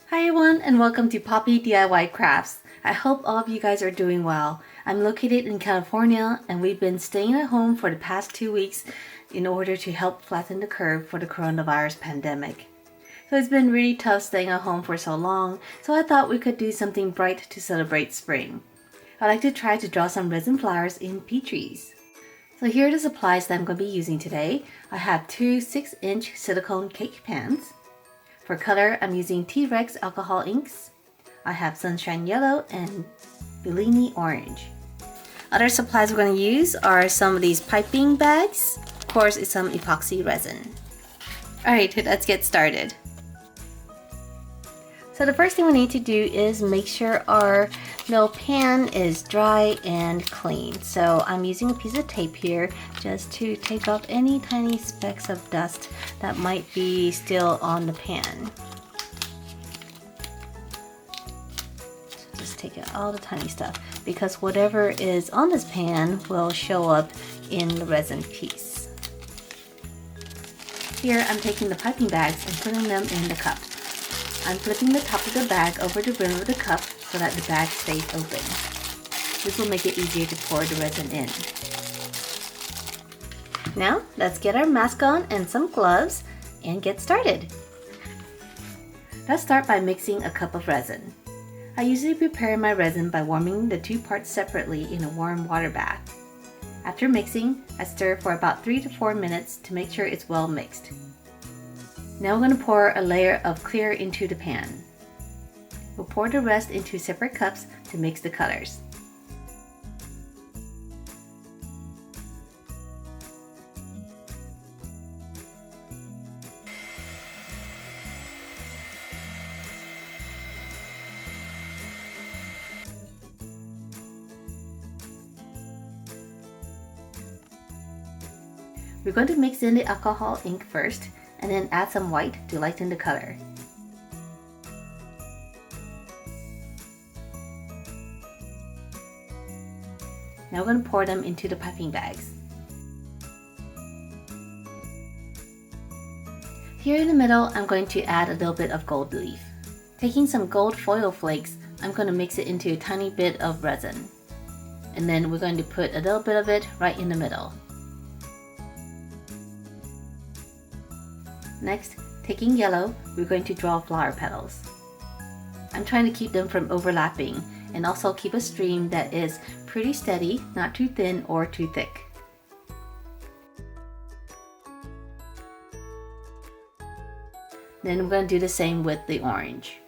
Hi everyone and welcome to Poppy DIY Crafts. I hope all of you guys are doing well. I'm located in California and we've been staying at home for the past 2 weeks in order to help flatten the curve for the coronavirus pandemic. So it's been really tough staying at home for so long, so I thought we could do something bright to celebrate spring. I'd like to try to draw some resin flowers in Petris. So here are the supplies that I'm going to be using today. I have two 6-inch silicone cake pans. For color, I'm using T-Rex alcohol inks. I have Sunshine Yellow and Bellini Orange. Other supplies we're going to use are some of these piping bags. Of course, it's some epoxy resin. Alright, let's get started. So the first thing we need to do is make sure our little pan is dry and clean. So I'm using a piece of tape here just to take off any tiny specks of dust that might be still on the pan. So just take out all the tiny stuff because whatever is on this pan will show up in the resin piece. Here I'm taking the piping bags and putting them in the cup. I'm flipping the top of the bag over the rim of the cup so that the bag stays open. This will make it easier to pour the resin in. Now, let's get our mask on and some gloves and get started. Let's start by mixing a cup of resin. I usually prepare my resin by warming the two parts separately in a warm water bath. After mixing, I stir for about 3 to 4 minutes to make sure it's well mixed. Now we're going to pour a layer of clear into the pan. We'll pour the rest into separate cups to mix the colors. We're going to mix in the alcohol ink first, and then add some white to lighten the color. Now we're going to pour them into the piping bags. Here in the middle, I'm going to add a little bit of gold leaf. Taking some gold foil flakes, I'm going to mix it into a tiny bit of resin. And then we're going to put a little bit of it right in the middle. Next, taking yellow, we're going to draw flower petals. I'm trying to keep them from overlapping and also keep a stream that is pretty steady, not too thin or too thick. Then we're going to do the same with the orange.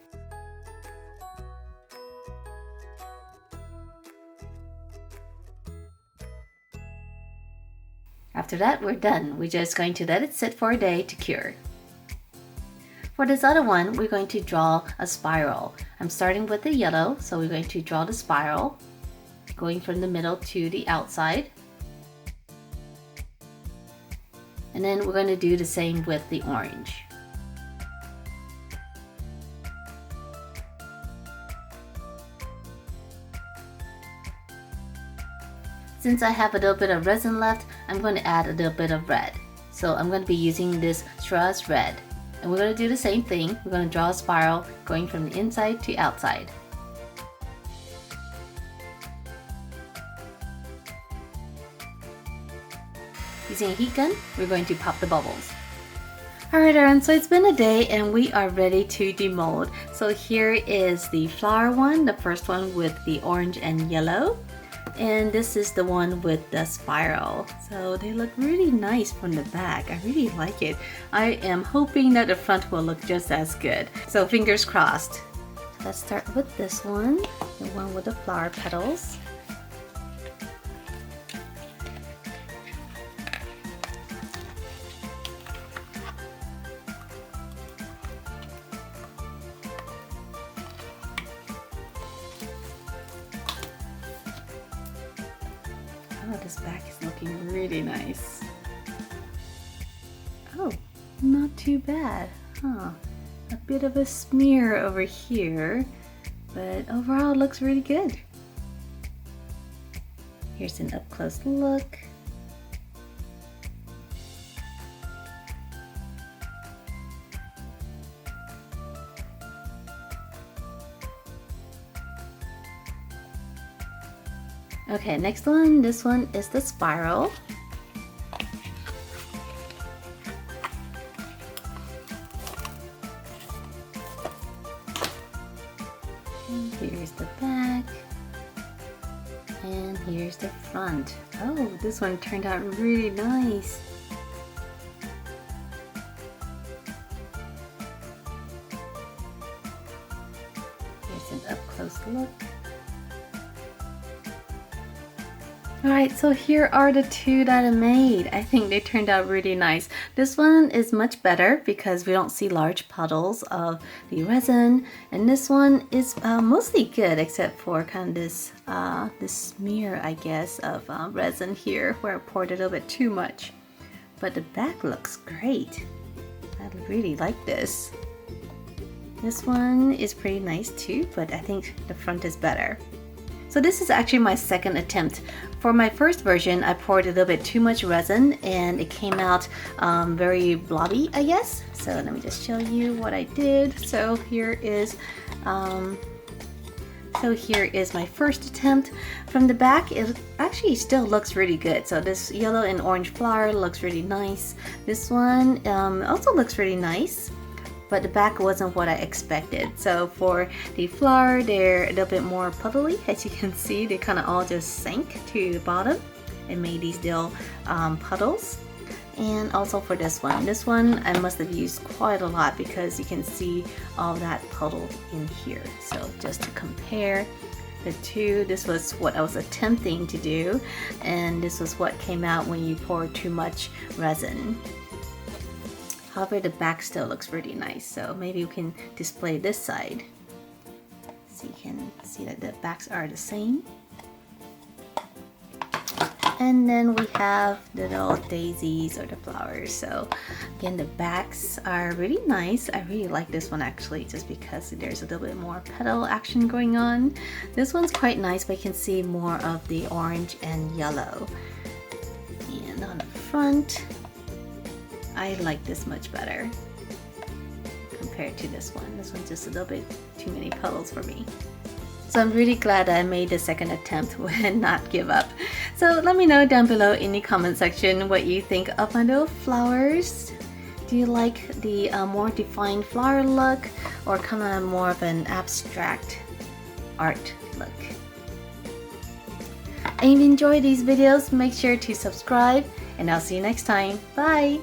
After that, we're done. We're just going to let it sit for a day to cure. For this other one, we're going to draw a spiral. I'm starting with the yellow, so we're going to draw the spiral, going from the middle to the outside. And then we're going to do the same with the orange. Since I have a little bit of resin left, I'm going to add a little bit of red. So I'm going to be using this Shiraz red. And we're going to do the same thing. We're going to draw a spiral going from the inside to outside. Using a heat gun, we're going to pop the bubbles. Alright everyone, so it's been a day and we are ready to demold. So here is the flower one, the first one with the orange and yellow. And this is the one with the spiral. So they look really nice from the back. I really like it. I am hoping that the front will look just as good. So fingers crossed. Let's start with this one, the one with the flower petals. Oh, this back is looking really nice. Oh, not too bad, huh? A bit of a smear over here, but overall it looks really good. Here's an up-close look. Okay, next one, this one is the spiral. And here's the back. And here's the front. Oh, this one turned out really nice. Here's an up-close look. Alright, so here are the two that I made. I think they turned out really nice. This one is much better because we don't see large puddles of the resin. And this one is mostly good except for kind of this smear, I guess, of resin here where I poured a little bit too much. But the back looks great. I really like this. This one is pretty nice too, but I think the front is better. So this is actually my second attempt. For my first version, I poured a little bit too much resin and it came out very blobby, I guess. So let me just show you what I did. So here is my first attempt. From the back, it actually still looks really good. So this yellow and orange flower looks really nice. This one also looks really nice, but the back wasn't what I expected. So for the flower, they're a little bit more puddly. As you can see, they kind of all just sank to the bottom and made these little puddles. And also for this one I must have used quite a lot because you can see all that puddle in here. So just to compare the two, this was what I was attempting to do, and this was what came out when you pour too much resin. However, the back still looks really nice, so maybe we can display this side so you can see that the backs are the same. And then we have the little daisies or the flowers. So again, the backs are really nice. I really like this one actually, just because there's a little bit more petal action going on. This one's quite nice, but you can see more of the orange and yellow. And on the front, I like this much better compared to this one. This one's just a little bit too many puddles for me. So I'm really glad I made the second attempt and not give up. So let me know down below in the comment section what you think of my little flowers. Do you like the more defined flower look, or kind of more of an abstract art look? And if you enjoy these videos, make sure to subscribe, and I'll see you next time. Bye!